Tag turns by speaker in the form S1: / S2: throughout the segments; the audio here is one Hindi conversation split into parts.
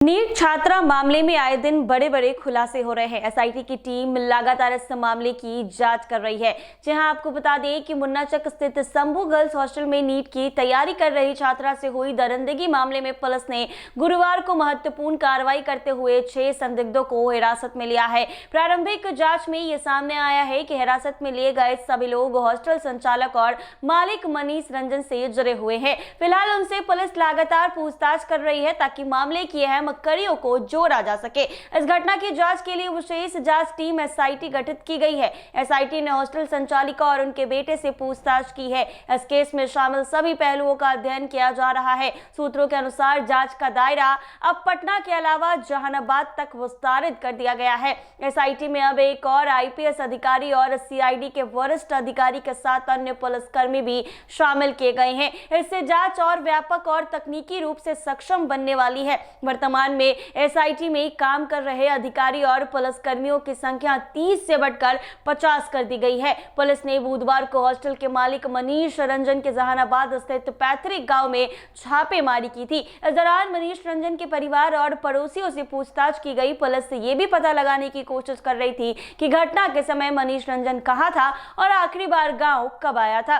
S1: नीट छात्रा मामले में आए दिन बड़े बड़े खुलासे हो रहे हैं। एसआईटी की टीम लगातार इस मामले की जांच कर रही है। जहां आपको बता दें कि मुन्नाचक स्थित शंभू गर्ल्स हॉस्टल में नीट की तैयारी कर रही छात्रा से हुई दरिंदगी मामले में पुलिस ने गुरुवार को महत्वपूर्ण कार्रवाई करते हुए 6 संदिग्धों को हिरासत में लिया है। प्रारंभिक जाँच में ये सामने आया है कि हिरासत में लिए गए सभी लोग हॉस्टल संचालक और मालिक मनीष रंजन से जुड़े हुए हैं। फिलहाल उनसे पुलिस लगातार पूछताछ कर रही है ताकि मामले की अहम कड़ियों को जोड़ा जा सके। इस घटना की जांच के लिए विशेष जांच टीम एसआईटी गठित की गई है। एसआईटी ने हॉस्टल संचालिका और उनके बेटे से पूछताछ की है। इस केस में शामिल सभी पहलुओं का अध्ययन किया जा रहा है। सूत्रों के अनुसार जांच का दायरा अब पटना के अलावा जहानाबाद तक विस्तारित कर दिया गया है। एसआईटी में अब एक और आईपीएस अधिकारी और सीआईडी के वरिष्ठ अधिकारी के साथ अन्य पुलिसकर्मी भी शामिल किए गए हैं। इससे जांच और व्यापक और तकनीकी रूप से सक्षम बनने वाली है। वर्तमान में एसआईटी में काम कर रहे अधिकारी और पुलिसकर्मियों की संख्या 30 से बढ़कर 50 कर दी गई है। पुलिस ने बुधवार को हॉस्टल के मालिक मनीष रंजन के जहानाबाद स्थित पैतृक गांव में छापेमारी की थी। इस दौरान मनीष रंजन के परिवार और पड़ोसियों से पूछताछ की गई। पुलिस ये भी पता लगाने की कोशिश कर रही थी कि घटना के समय मनीष रंजन कहां था और आखिरी बार गांव कब आया था।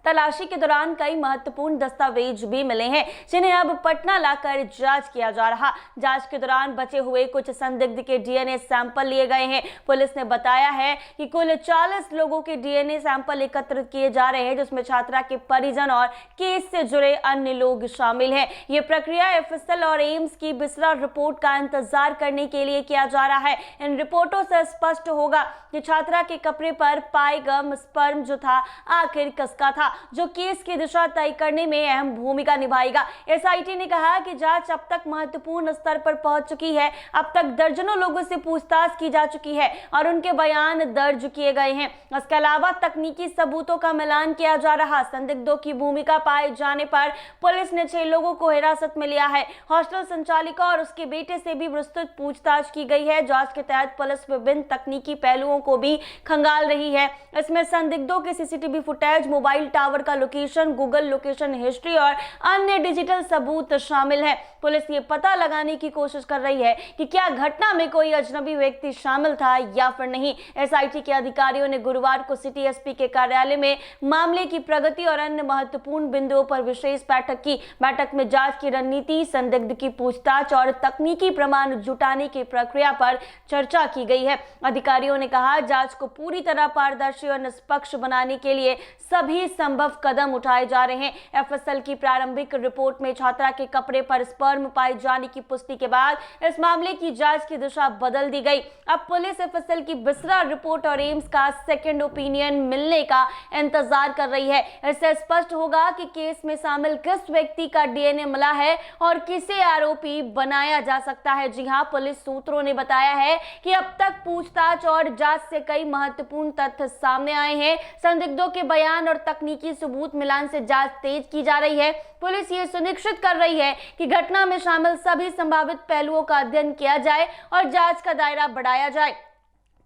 S1: तलाशी के दौरान कई महत्वपूर्ण दस्तावेज भी मिले हैं, जिन्हें अब पटना लाकर जांच किया जा रहा। जांच के दौरान बचे हुए कुछ संदिग्ध के डीएनए सैंपल लिए गए हैं। पुलिस ने बताया है कि कुल 40 लोगों के डीएनए सैंपल एकत्रित किए जा रहे हैं, जिसमें छात्रा के परिजन और केस से जुड़े अन्य लोग शामिल हैं। ये प्रक्रिया एफएसएल और एम्स की बिसरा रिपोर्ट का इंतजार करने के लिए किया जा रहा है। इन रिपोर्टों से स्पष्ट होगा कि छात्रा के कपड़े पर पाए गए स्पर्म जो था आखिर किसका था, जो केस की दिशा तय करने में अहम भूमिका निभाएगा। एसआईटी ने कहा कि जांच अब तक महत्वपूर्ण स्तर पर पहुंच चुकी है। अब तक दर्जनों लोगों से पूछताछ की जा चुकी है और उनके बयान दर्ज किए गए हैं। इसके अलावा तकनीकी सबूतों का मिलान किया जा रहा। संदिग्धों की भूमिका पाए जाने पर पुलिस ने 6 लोगों को हिरासत में लिया है। हॉस्टल संचालिका और उसके बेटे से भी विस्तृत पूछताछ की गई है। जांच के तहत पुलिस विभिन्न तकनीकी पहलुओं को भी खंगाल रही है। इसमें संदिग्धों के सीसीटीवी फुटेज, मोबाइल टावर का लोकेशन, गूगल लोकेशन हिस्ट्री और अन्य डिजिटल सबूत शामिल है। पुलिस ये पता लगाने की कोशिश कर रही है कि क्या घटना में कोई अजनबी व्यक्ति शामिल था या फिर नहीं। एसआईटी के अधिकारियों ने गुरुवार को सिटी एसपी के कार्यालय में मामले की प्रगति और अन्य महत्वपूर्ण बिंदुओं पर विशेष बैठक की। बैठक में जांच की रणनीति, संदिग्ध की पूछताछ और तकनीकी प्रमाण जुटाने की प्रक्रिया पर चर्चा की गई है। अधिकारियों ने कहा, जांच को पूरी तरह पारदर्शी और निष्पक्ष बनाने के लिए सभी संभव कदम उठाए जा रहे हैं। एफएसएल की प्रारंभिक रिपोर्ट में छात्रा के कपड़े पर स्पर्म पाए जाने की पुष्टि के बाद इस मामले की जांच की दिशा बदल दी गई। अब पुलिस एफएसएल की बिसरा रिपोर्ट और एम्स का सेकंड ओपिनियन मिलने का इंतजार कर रही है। इससे स्पष्ट होगा कि केस में शामिल किस व्यक्ति का डीएनए मिला है और किसे आरोपी बनाया जा सकता है। जी हां, पुलिस सूत्रों ने बताया है कि अब तक पूछताछ और जांच से कई महत्वपूर्ण तथ्य सामने आए हैं। संदिग्धों के बयान और तकनीकी सबूत मिलान से जांच तेज की जा रही है। पुलिस ये सुनिश्चित कर रही है कि घटना में शामिल सभी संभावित पहलुओं का अध्ययन किया जाए और जांच का दायरा बढ़ाया जाए।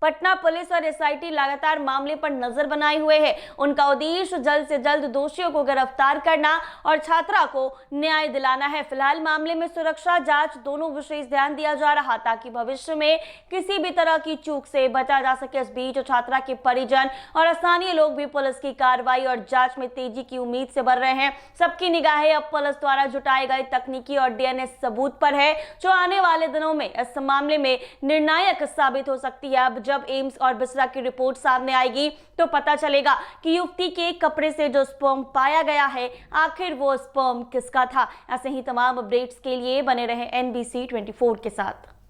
S1: पटना पुलिस और एसआईटी लगातार मामले पर नजर बनाए हुए है। उनका उद्देश्य जल्द से जल्द दोषियों को गिरफ्तार करना और छात्रा को न्याय दिलाना है। फिलहाल मामले में सुरक्षा, जांच दोनों विशेष ध्यान दिया जा रहा ताकि भविष्य में किसी भी तरह की चूक से बचा जा सके। इस बीच छात्रा के परिजन और स्थानीय लोग भी पुलिस की कार्रवाई और जांच में तेजी की उम्मीद से बढ़ रहे हैं। सबकी निगाहें अब पुलिस द्वारा जुटाए गए तकनीकी और डीएनए सबूत पर है, जो आने वाले दिनों में इस मामले में निर्णायक साबित हो सकती है। अब जब एम्स और बिसरा की रिपोर्ट सामने आएगी तो पता चलेगा कि युवती के कपड़े से जो स्पर्म पाया गया है, आखिर वो स्पर्म किसका था। ऐसे ही तमाम अपडेट्स के लिए बने रहे NBC 24 के साथ।